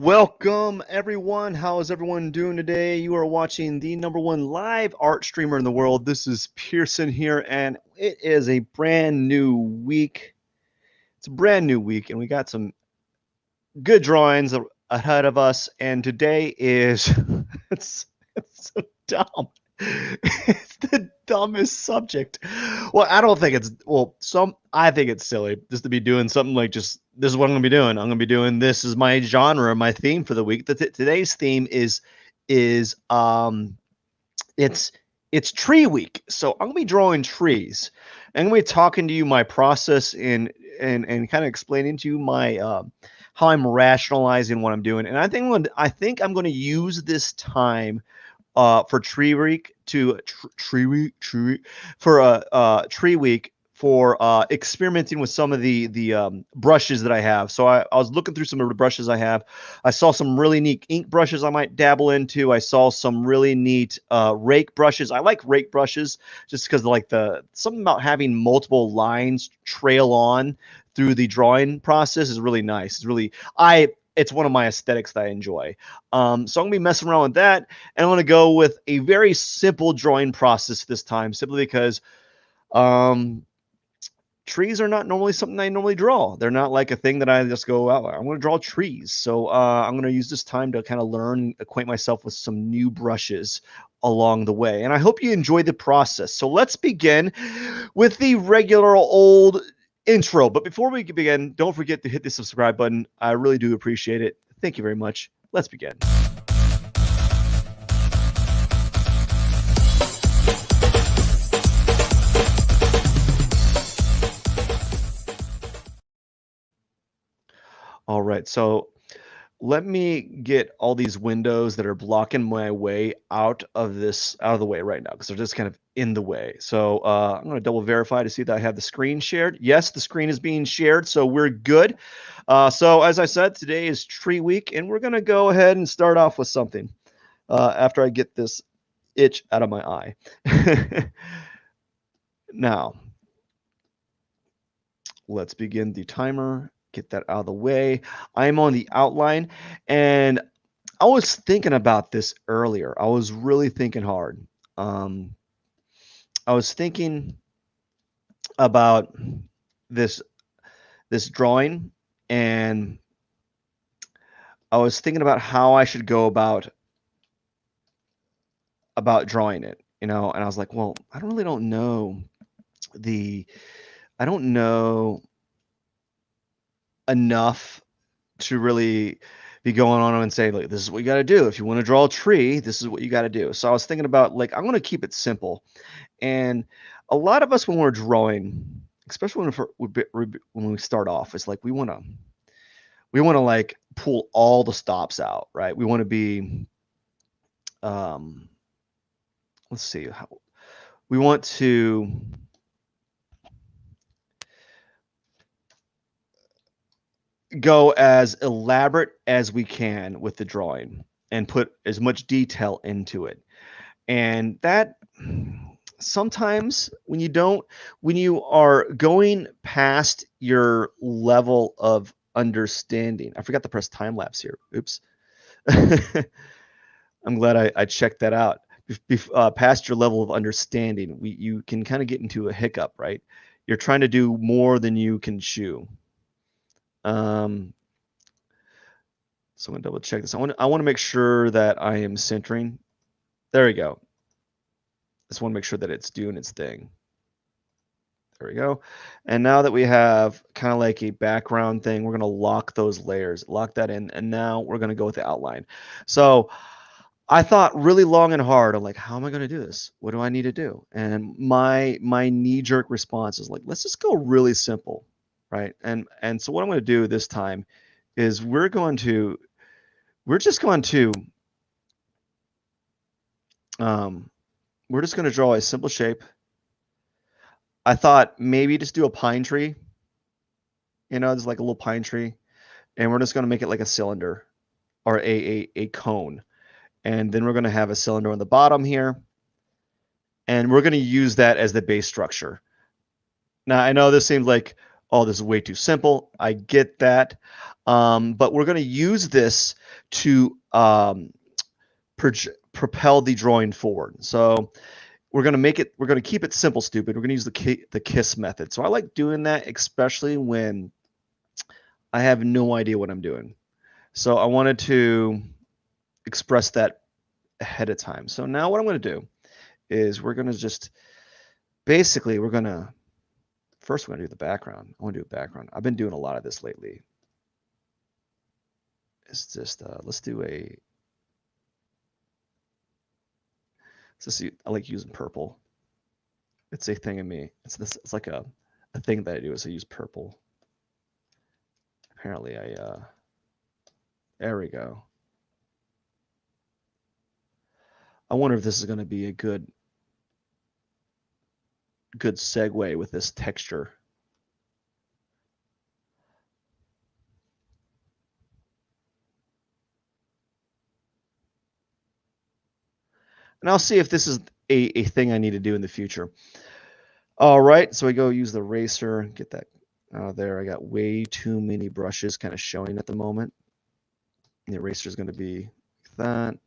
Welcome, everyone. How is everyone doing today? You are watching the #1 live art streamer in the world. This is Pierson here, and it is a brand new week. It's a brand new week, and we got some good drawings ahead of us. And today is it's so dumb. It's the dumbest subject. Well, I don't think it's I think it's silly just to be doing something like just this is what I'm gonna be doing. I'm gonna be doing this is my genre, my theme for the week. Today's theme is it's tree week. So I'm gonna be drawing trees. And I'm gonna be talking to you my process and kind of explaining to you my how I'm rationalizing what I'm doing. And I think I'm gonna use this time for tree week for tree week for experimenting with some of the brushes that I have. So I was looking through some of the brushes I have. I saw some really neat ink brushes I might dabble into. I saw some really neat rake brushes. I like rake brushes just because like something about having multiple lines trail on through the drawing process is really nice. It's one of my aesthetics that I enjoy. So I'm gonna be messing around with that, and I'm gonna go with a very simple drawing process this time, simply because trees are not normally something I normally draw. They're not like a thing that I just go out. I'm gonna draw trees, so I'm gonna use this time to kind of learn, acquaint myself with some new brushes along the way, and I hope you enjoy the process. So let's begin with the regular old intro. But before we begin, don't forget to hit the subscribe button. I really do appreciate it. Thank you very much. Let's begin. All right, so let me get all these windows that are blocking my way out of the way right now, because they're just kind of in the way. So I'm going to double verify to see that I have the screen shared. Yes, the screen is being shared, so we're good. So as I said, today is tree week, and we're going to go ahead and start off with something after I get this itch out of my eye. Now, let's begin the timer. Get that out of the way. I'm on the outline, and I was thinking about this earlier. I was really thinking hard. I was thinking about this drawing, and I was thinking about how I should go about drawing it, and I was like, well, I don't know I don't know enough to really be going on and say, like, this is what you got to do. If you want to draw a tree, this is what you got to do. So I was thinking about, like, I'm going to keep it simple. And a lot of us, when we're drawing, especially when we start off, it's like we want to like pull all the stops out, right? We want to be, let's see, we want to go as elaborate as we can with the drawing and put as much detail into it. And that sometimes when you are going past your level of understanding, I forgot to press time lapse here. Oops. I'm glad I checked that out. Past your level of understanding, you can kind of get into a hiccup, right? You're trying to do more than you can chew. So I'm gonna double check this. I want to make sure that I am centering. There we go. Just want to make sure that it's doing its thing. There we go. And now that we have kind of like a background thing, we're going to lock those layers, lock that in. And now we're going to go with the outline. So I thought really long and hard. I'm like, how am I going to do this? What do I need to do? And my knee-jerk response is like, let's just go really simple, right? And so what I'm going to do this time is we're just going to draw a simple shape. I thought maybe just do a pine tree, there's like a little pine tree, and we're just going to make it like a cylinder or a cone. And then we're going to have a cylinder on the bottom here, and we're going to use that as the base structure. Now, I know this seems like, oh, this is way too simple. I get that. But we're going to use this to propel the drawing forward. So we're going to keep it simple, stupid. We're going to use the KISS method. So I like doing that, especially when I have no idea what I'm doing. So I wanted to express that ahead of time. So now what I'm going to do is we're going to just basically first we're going to do the background. I want to do a background. I've been doing a lot of this lately. It's just let's do a I like using purple. It's a thing in me. It's like a thing that I do is I use purple. Apparently there we go. I wonder if this is going to be a good segue with this texture. And I'll see if this is a thing I need to do in the future. All right, so I go use the eraser, get that out of there. I got way too many brushes kind of showing at the moment. The eraser is going to be like that.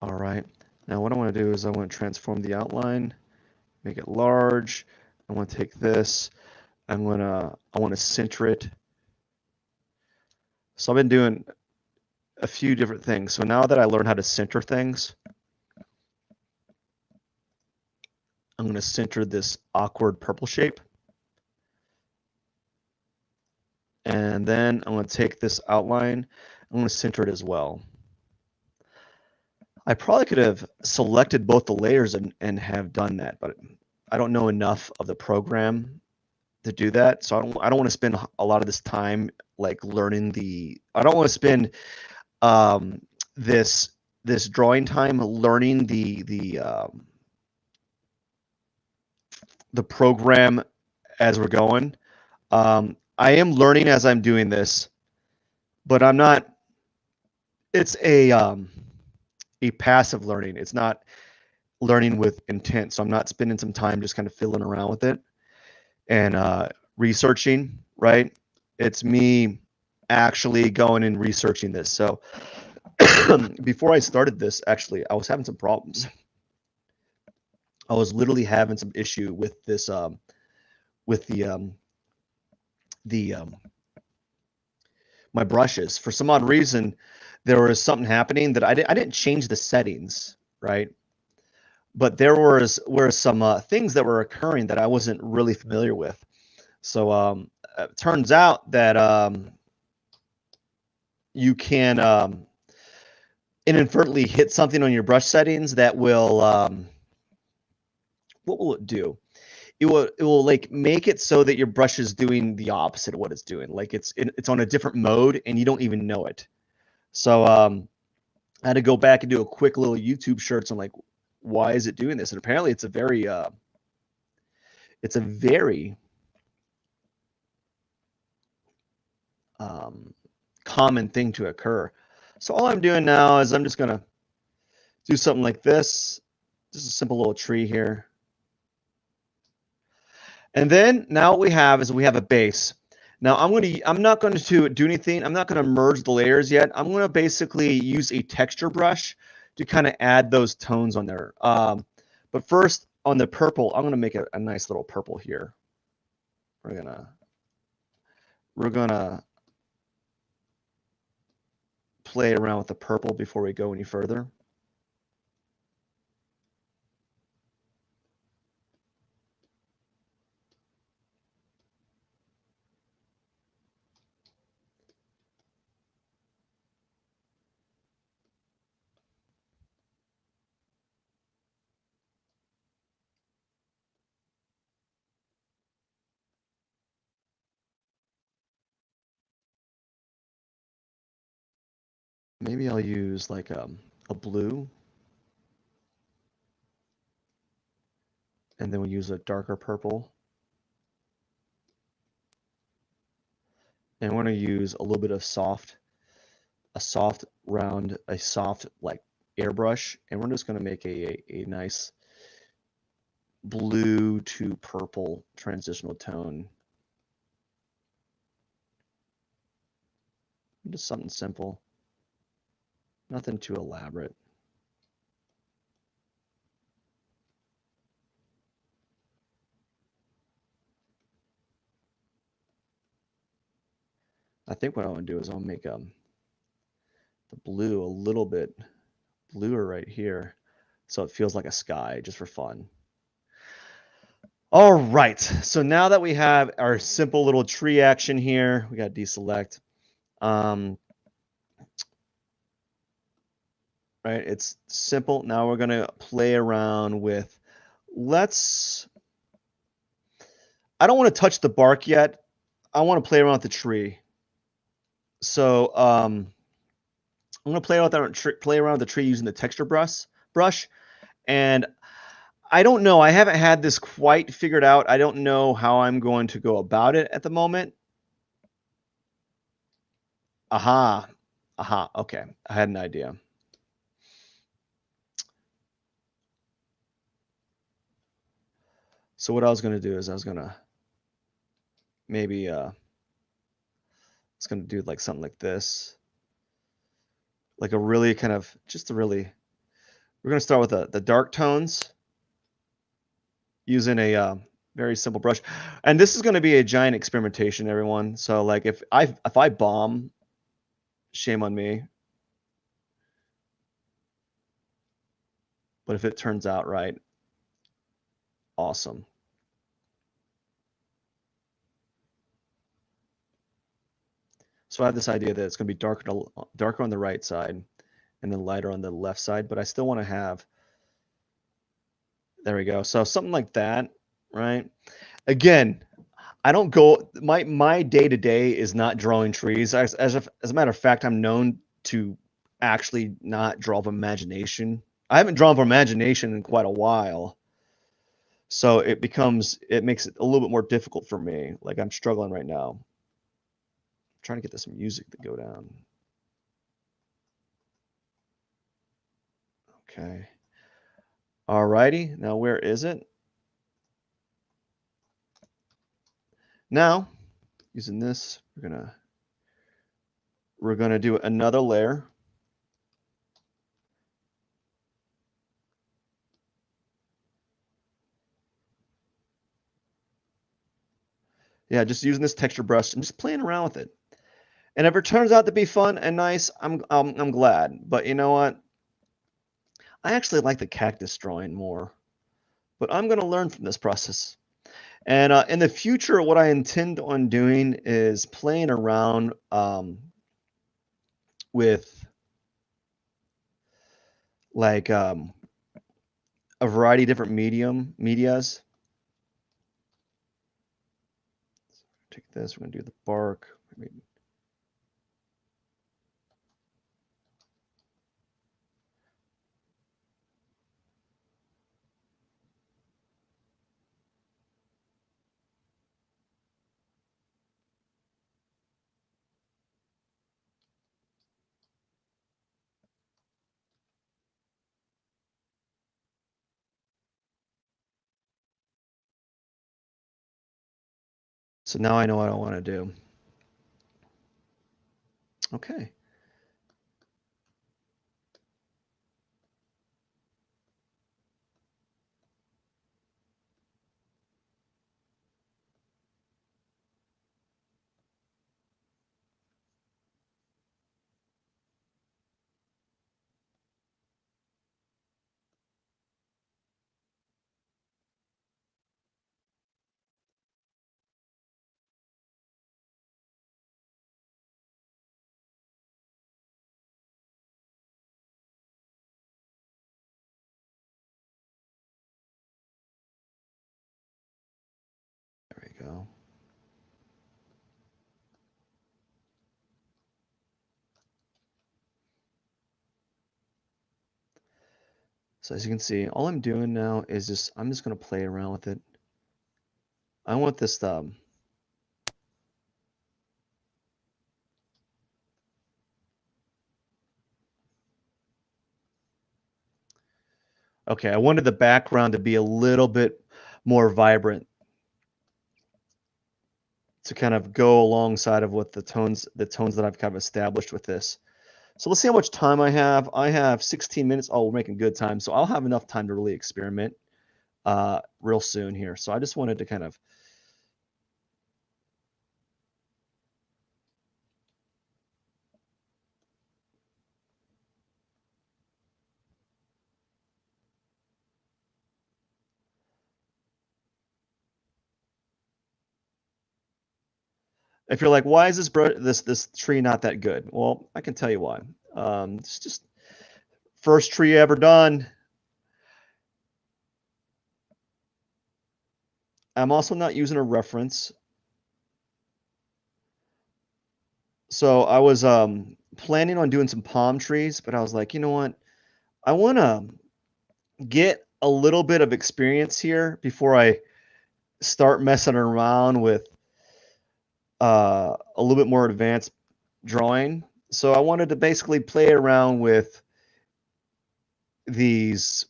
All right, now what I want to do is I want to transform the outline, make it large. I want to take this. I want to center it. So I've been doing a few different things. So now that I learned how to center things, I'm going to center this awkward purple shape. And then I'm going to take this outline. I'm going to center it as well. I probably could have selected both the layers and have done that, but I don't know enough of the program to do that. So I don't want to spend a lot of this time like learning I don't want to spend this drawing time learning the program as we're going. I am learning as I'm doing this, but I'm not. It's a passive learning. It's not learning with intent. So I'm not spending some time just kind of fiddling around with it and researching. Right? It's me actually going and researching this. So before I started this, actually, I was having some problems. I was literally having some issue with this with the my brushes. For some odd reason, there was something happening that I didn't change the settings, right? But there were some things that were occurring that I wasn't really familiar with. So it turns out that you can inadvertently hit something on your brush settings that will what will it do? It will like make it so that your brush is doing the opposite of what it's doing. Like it's on a different mode and you don't even know it. So I had to go back and do a quick little YouTube search on like why is it doing this? And apparently it's a very um, common thing to occur. So all I'm doing now is I'm just gonna do something like this. Just a simple little tree here. And then now what we have is we have a base. Now I'm not going to do anything. I'm not going to merge the layers yet. I'm going to basically use a texture brush to kind of add those tones on there. But first on the purple, I'm going to make a nice little purple here. We're gonna play around with the purple before we go any further. maybe I'll use like a blue, and then we'll use a darker purple. And we're going to use a little bit of a soft like airbrush, and we're just going to make a nice blue to purple transitional tone. Just something simple, nothing too elaborate. I think what I want to do is I'll make the blue a little bit bluer right here, so it feels like a sky, just for fun. All right, so now that we have our simple little tree action here, we got deselect. Right, it's simple. Now we're gonna play around with, I don't want to touch the bark yet. I want to play around with the tree. So I'm gonna play around with the tree using the texture brush, and I don't know. I haven't had this quite figured out. I don't know how I'm going to go about it at the moment. Aha. Aha. Okay. I had an idea. So what I was going to do is I was going to maybe it's going to do like something like this. Like a really kind of just a really we're going to start with the dark tones using a very simple brush. And this is going to be a giant experimentation, everyone. So like if I bomb, shame on me. But if it turns out right, awesome. So I have this idea that it's going to be darker on the right side and then lighter on the left side, but I still want to have, there we go. So something like that, right? Again, I don't go, my day to day is not drawing trees. As a matter of fact, I'm known to actually not draw from imagination. I haven't drawn from imagination in quite a while. So it makes it a little bit more difficult for me. Like I'm struggling right now. I'm trying to get this music to go down. Okay. Alrighty, now where is it? Now, using this, we're gonna do another layer. Yeah, just using this texture brush and just playing around with it. And if it turns out to be fun and nice, I'm glad. But you know what? I actually like the cactus drawing more. But I'm gonna learn from this process. And in the future, what I intend on doing is playing around with like a variety of different medias. Take this. We're gonna do the bark. So now I know what I want to do. Okay. There we go. So as you can see, all I'm doing now is I'm just going to play around with it. I want this okay, I wanted the background to be a little bit more vibrant to kind of go alongside of what the tones that I've kind of established with this. So let's see how much time I have. I have 16 minutes. Oh, we're making good time. So I'll have enough time to really experiment real soon here. So I just wanted to kind of if you're like, why is this tree not that good? Well, I can tell you why. It's just first tree ever done. I'm also not using a reference. So I was planning on doing some palm trees, but I was like, you know what? I want to get a little bit of experience here before I start messing around with a little bit more advanced drawing. So I wanted to basically play around with these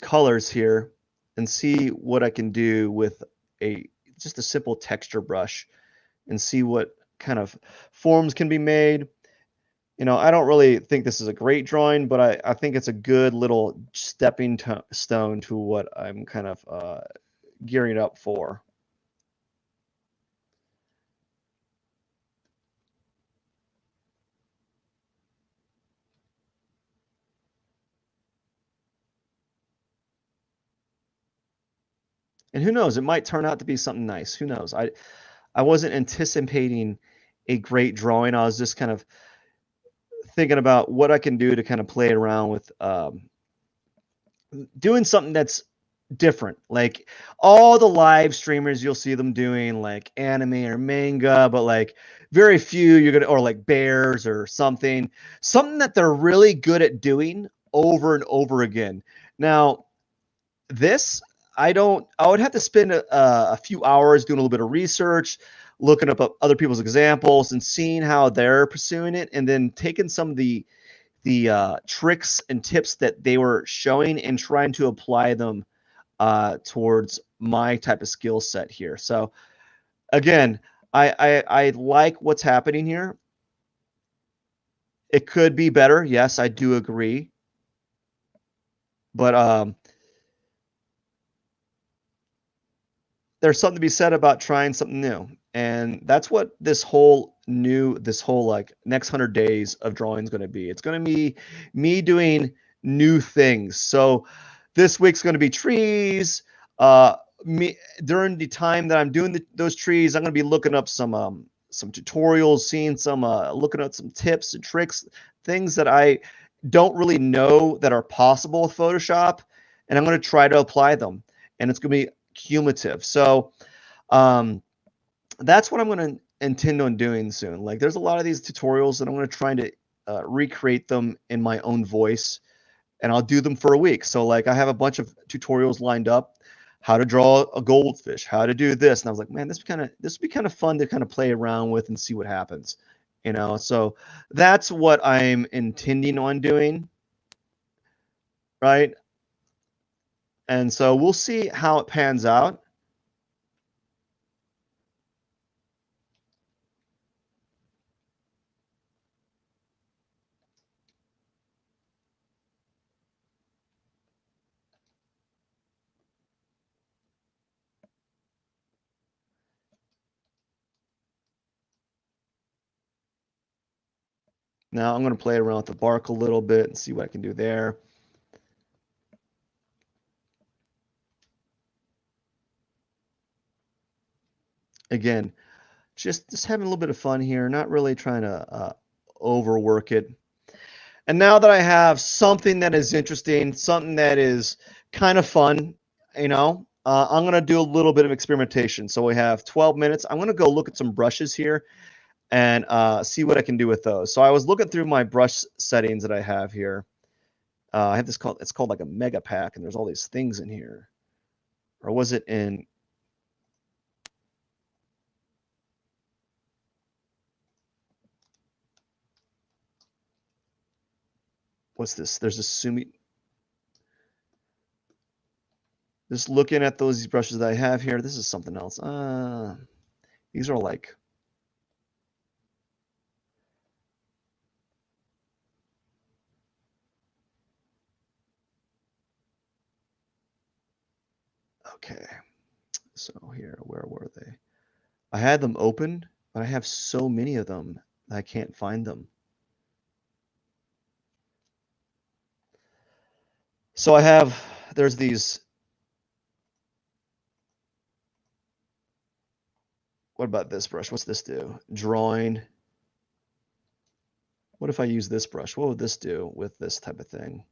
colors here and see what I can do with just a simple texture brush and see what kind of forms can be made. You know, I don't really think this is a great drawing, but I think it's a good little stepping stone to what I'm kind of gearing up for. And who knows, it might turn out to be something nice. Who knows? I wasn't anticipating a great drawing. I was just kind of thinking about what I can do to kind of play around with doing something that's different. Like all the live streamers, you'll see them doing like anime or manga, but like very few you're gonna or like bears or something that they're really good at doing over and over again. Now, this I would have to spend a few hours doing a little bit of research, looking up other people's examples and seeing how they're pursuing it, and then taking some of the tricks and tips that they were showing and trying to apply them towards my type of skill set here. So again, I like what's happening here. It could be better. Yes, I do agree. But there's something to be said about trying something new. And that's what this whole like next 100 days of drawing is going to be. It's going to be me doing new things. So this week's going to be trees. Me during the time that I'm doing those trees, I'm going to be looking up some tutorials, seeing some looking at some tips and tricks, things that I don't really know that are possible with Photoshop, and I'm going to try to apply them. And it's going to be cumulative. So um, that's what I'm going to intend on doing soon. Like there's a lot of these tutorials and I'm going to try to recreate them in my own voice, and I'll do them for a week. So like I have a bunch of tutorials lined up, how to draw a goldfish, how to do this. And I was like, man, this would be kind of fun to kind of play around with and see what happens. You know, so that's what I'm intending on doing. Right. And so we'll see how it pans out. Now I'm going to play around with the bark a little bit and see what I can do there. Again, just having a little bit of fun here, not really trying to overwork it. And now that I have something that is interesting, something that is kind of fun, you know, I'm going to do a little bit of experimentation. So we have 12 minutes. I'm going to go look at some brushes here and see what I can do with those. So I was looking through my brush settings that I have here. I have this called, it's called like a mega pack, and there's all these things in here. Or was it in, what's this? There's a Sumi. Just looking at those brushes that I have here, this is something else. These are like, okay. So here, where were they? I had them open, but I have so many of them that I can't find them. So I have, there's these, what about this brush? What's this do? Drawing. What if I use this brush? What would this do with this type of thing?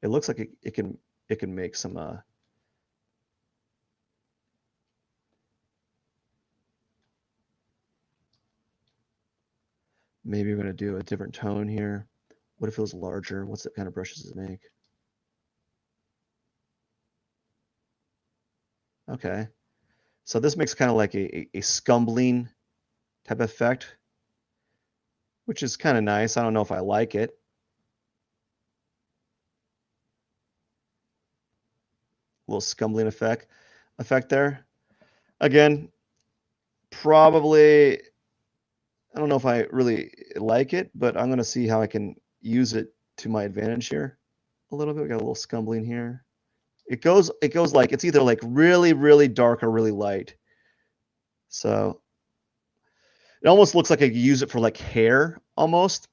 It looks like it can make some maybe we're gonna do a different tone here. What if it was larger? What's that kind of brushes does it make? Okay. So this makes kind of like a scumbling type effect, which is kind of nice. I don't know if I like it. A little scumbling effect there. Again, probably I don't know if I really like it, but I'm gonna see how I can use it to my advantage here a little bit. We got a little scumbling here. It goes like it's either like really, really dark or really light. So it almost looks like I could use it for like hair almost.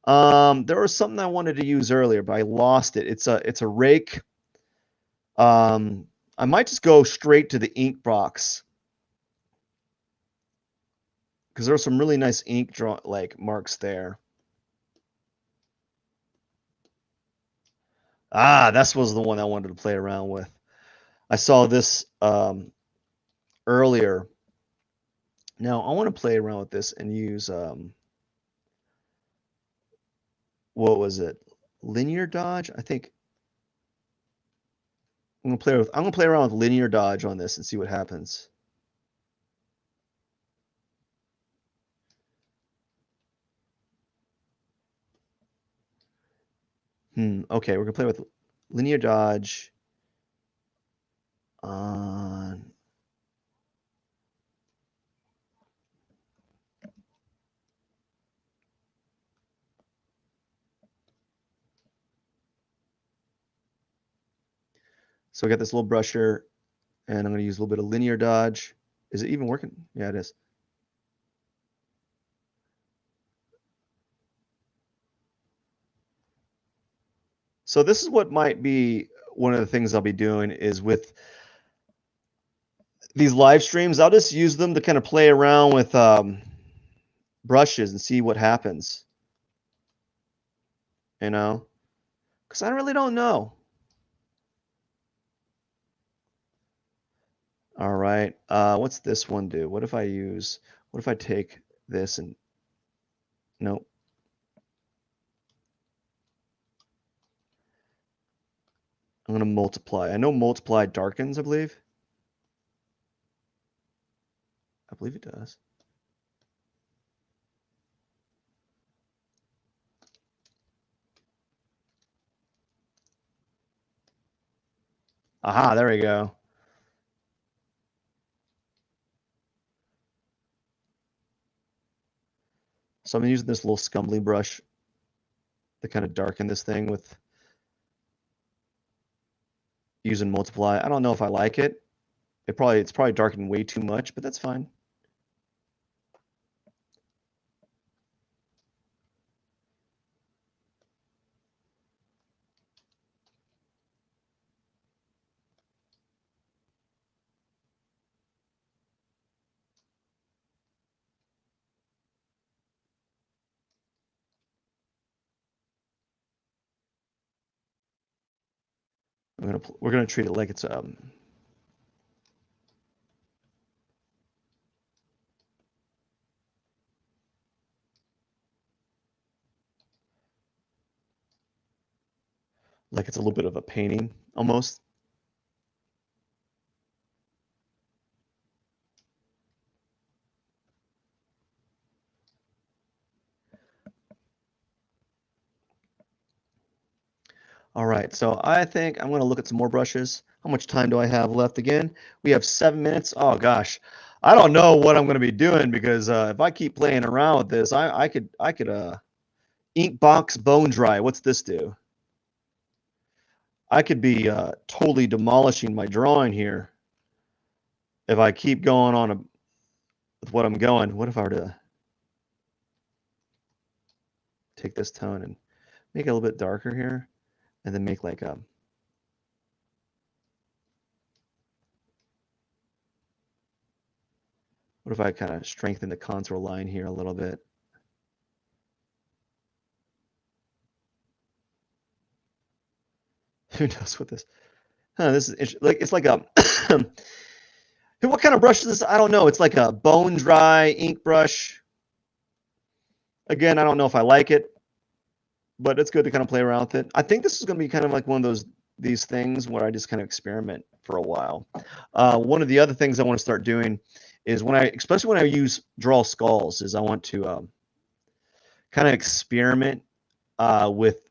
There was something I wanted to use earlier, but I lost it. It's a rake. I might just go straight to the ink box because there are some really nice ink draw like marks there. Ah, this was the one I wanted to play around with. I saw this earlier. Now I want to play around with this and use what was it? Linear dodge? I think I'm gonna play around with linear dodge on this and see what happens. Okay, we're gonna play with linear dodge on. So I got this little brush here, and I'm gonna use a little bit of linear dodge. Is it even working? Yeah, it is. So this is what might be one of the things I'll be doing is with these live streams. I'll just use them to kind of play around with brushes and see what happens. You know, because I really don't know. All right. What's this one do? What if I use? What if I take this and no? I'm gonna multiply. I know multiply darkens. I believe. I believe it does. Aha! There we go. So I'm using this little scumbly brush to kind of darken this thing with using multiply. I don't know if I like it. It's probably darkened way too much, but that's fine. We're gonna treat it like it's like it's a little bit of a painting almost. All right, so I think I'm going to look at some more brushes. How much time do I have left again? We have 7 minutes. Oh gosh, I don't know what I'm going to be doing because if I keep playing around with this, I could ink box bone dry. What's this do? I could be totally demolishing my drawing here if I keep going on with what I'm going. What if I were to take this tone and make it a little bit darker here, and then make like a what if I kind of strengthen the contour line here a little bit? Who knows what this? This is like it's like a what kind of brush is this? I don't know. It's like a bone dry ink brush. Again, I don't know if I like it, but it's good to kind of play around with it. I think this is going to be kind of like one of these things where I just kind of experiment for a while. One of the other things I want to start doing is especially when I use draw skulls, is I want to kind of experiment with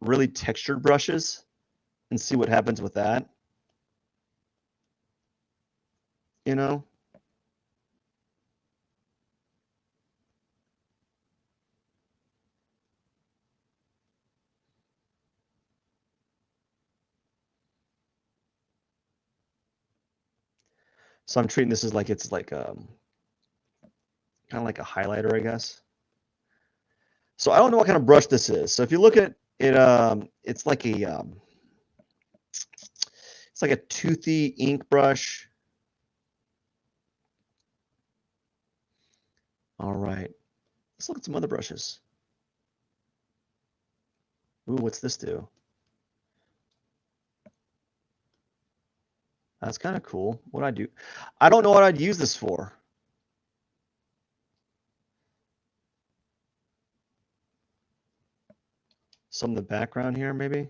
really textured brushes and see what happens with that. You know? So I'm treating this as like it's like kind of like a highlighter, I guess. So I don't know what kind of brush this is. So if you look at it, it's like a toothy ink brush. All right, let's look at some other brushes. Ooh, what's this do? That's kind of cool. What I do? I don't know what I'd use this for. Some of the background here, maybe.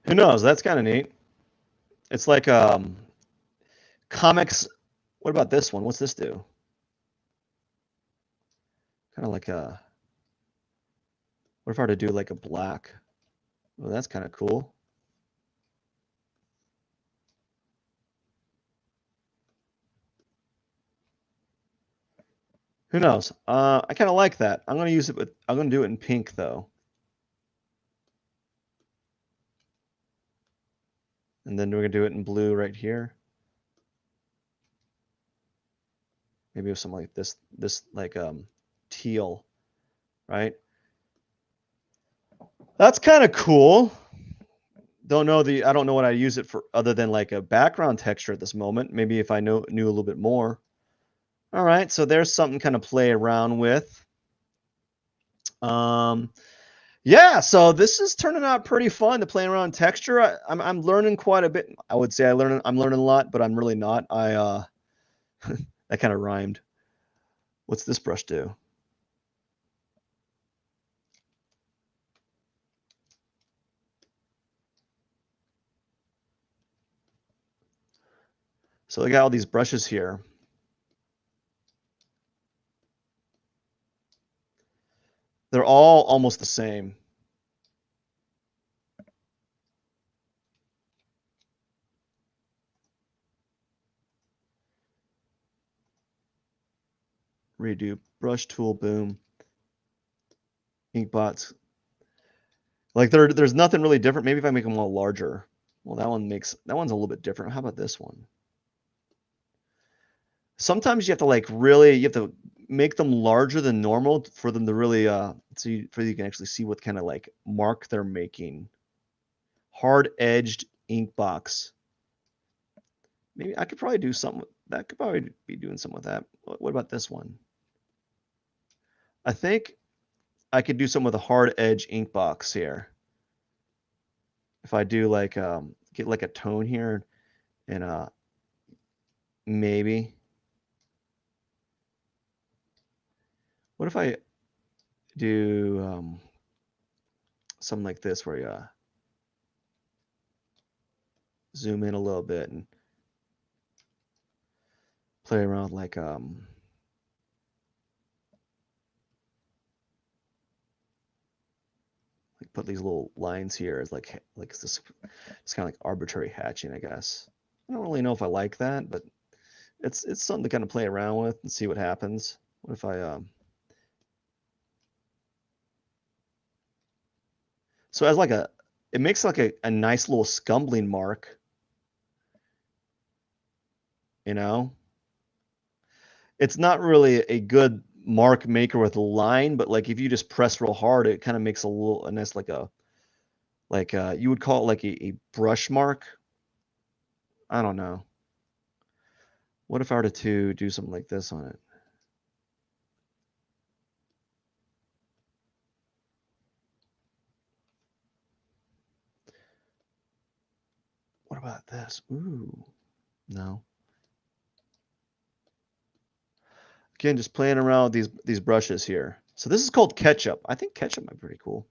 Who knows? That's kind of neat. It's like comics. What about this one? What's this do? Kind of like a. What if I were to do like a black? Well, that's kind of cool. Who knows? I kind of like that. I'm gonna use it with. I'm gonna do it in pink though. And then we're gonna do it in blue right here. Maybe with something like this like teal, right? That's kind of cool. I don't know what I use it for other than like a background texture at this moment. Maybe if I knew a little bit more. All right, so there's something kind of play around with. Yeah, so this is turning out pretty fun to play around texture. I'm learning quite a bit. I would say I'm learning a lot, but I'm really not. That kind of rhymed. What's this brush do? So I got all these brushes here. They're all almost the same. Redo, brush tool, boom. Ink bots. Like there's nothing really different. Maybe if I make them all larger. Well, that one's a little bit different. How about this one? Sometimes you have to make them larger than normal for them to really for you can actually see what kind of like mark they're making. Hard edged ink box. Maybe I could probably do something. That could probably be doing something with that. What about this one? I think I could do something with a hard edge ink box here. If I do like get like a tone here and maybe. What if I do something like this where you zoom in a little bit and play around like put these little lines here as like this it's kind of like arbitrary hatching, I guess. I don't really know if I like that, but it's something to kind of play around with and see what happens. What if I so as like it makes like a nice little scumbling mark, you know? It's not really a good mark maker with a line, but like if you just press real hard, it kind of makes a nice like you would call it like a brush mark. I don't know. What if I were to do something like this on it? What about this? Ooh, no. Again, just playing around with these brushes here. So this is called ketchup. I think ketchup might be pretty cool.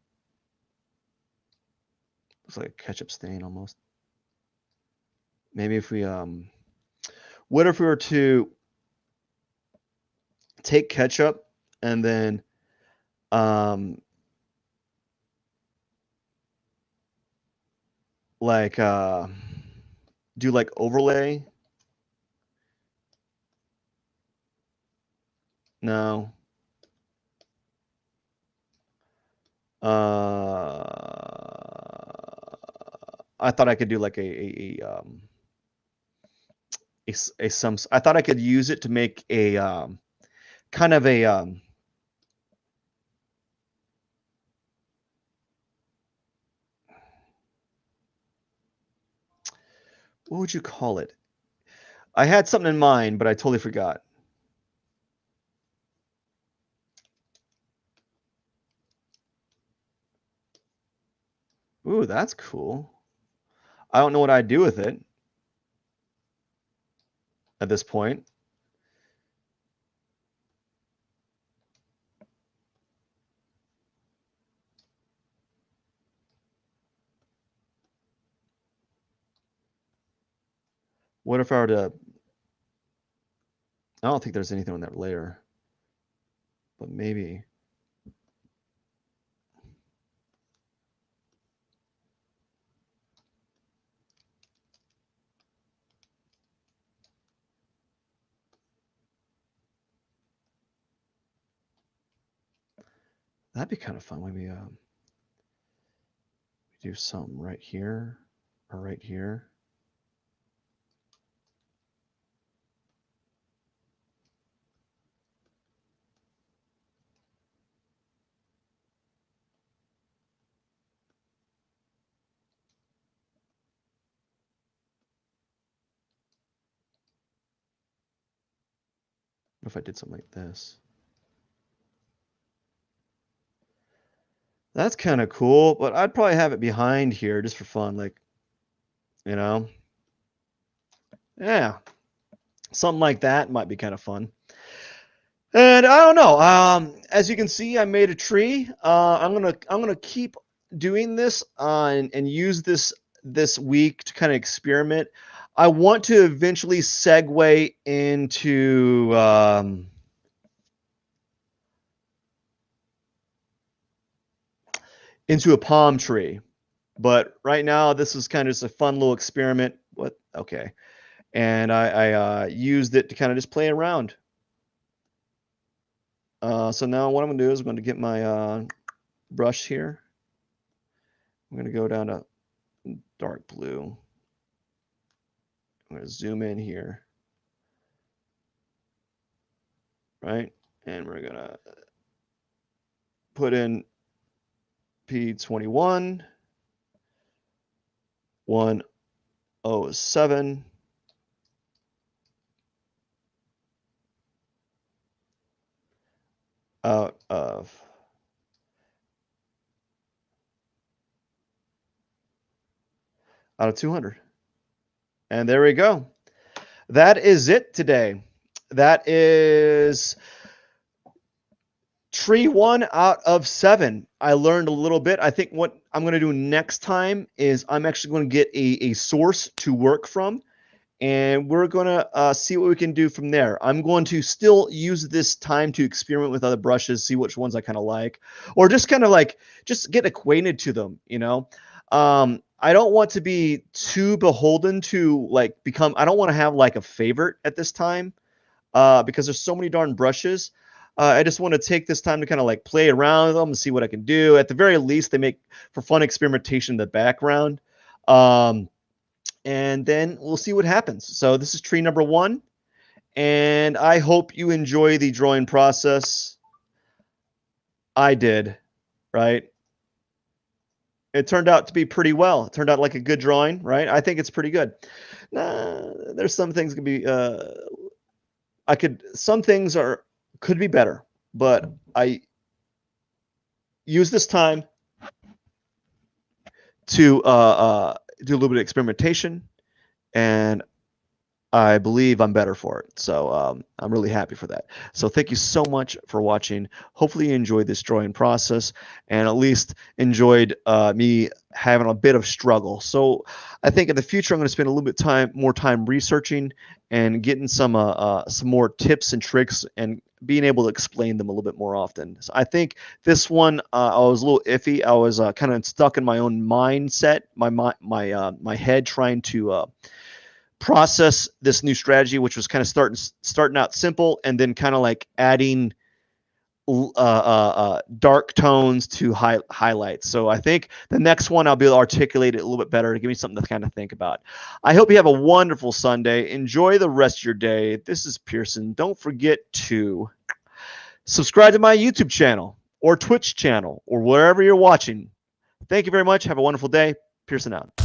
Looks like a ketchup stain almost. Maybe if we what if we were to take ketchup and then um like do like overlay? No. I thought I could do like a some. I thought I could use it to make a kind of a what would you call it? I had something in mind, but I totally forgot. Ooh, that's cool. I don't know what I'd do with it at this point. What if I were to? I don't think there's anything on that layer, but maybe. That'd be kind of fun. Maybe do something right here or right here. What if I did something like this? That's kind of cool, but I'd probably have it behind here just for fun, like, you know? Yeah, something like that might be kind of fun. And I don't know. As you can see, I made a tree. I'm gonna keep doing this and use this week to kind of experiment. I want to eventually segue into a palm tree. But right now, this is kind of just a fun little experiment. What? Okay. And I used it to kind of just play around. So now what I'm going to do is I'm going to get my brush here. I'm going to go down to dark blue. I'm going to zoom in here. Right? And we're going to put in P21, 107, out 200. And there we go. That is it today. That is tree 1 out of 7. I learned a little bit. I think what I'm going to do next time is I'm actually going to get a source to work from, and we're going to see what we can do from there. I'm going to still use this time to experiment with other brushes, see which ones I kind of like, or just kind of like just get acquainted to them, you know. I don't want to be too beholden to like become, I don't want to have like a favorite at this time, because there's so many darn brushes. I just want to take this time to kind of like play around with them and see what I can do. At the very least, they make for fun experimentation in the background. And then we'll see what happens. So this is tree number 1, and I hope you enjoy the drawing process. I did, right? It turned out to be pretty well. It turned out like a good drawing, right? I think it's pretty good. There's some things could be, some things could be better, but I use this time to do a little bit of experimentation, and I believe I'm better for it. So I'm really happy for that. So thank you so much for watching. Hopefully you enjoyed this drawing process and at least enjoyed me having a bit of struggle. So I think in the future I'm going to spend a little bit more time researching and getting some more tips and tricks and being able to explain them a little bit more often. So I think this one I was a little iffy. I was kind of stuck in my own mindset, my head trying to process this new strategy, which was kind of starting out simple and then kind of like adding dark tones to highlights. So I think the next one I'll be able to articulate it a little bit better to give me something to kind of think about. I hope you have a wonderful Sunday. Enjoy the rest of your day. This is Pierson. Don't forget to subscribe to my YouTube channel or Twitch channel or wherever you're watching. Thank you very much. Have a wonderful day. Pierson out.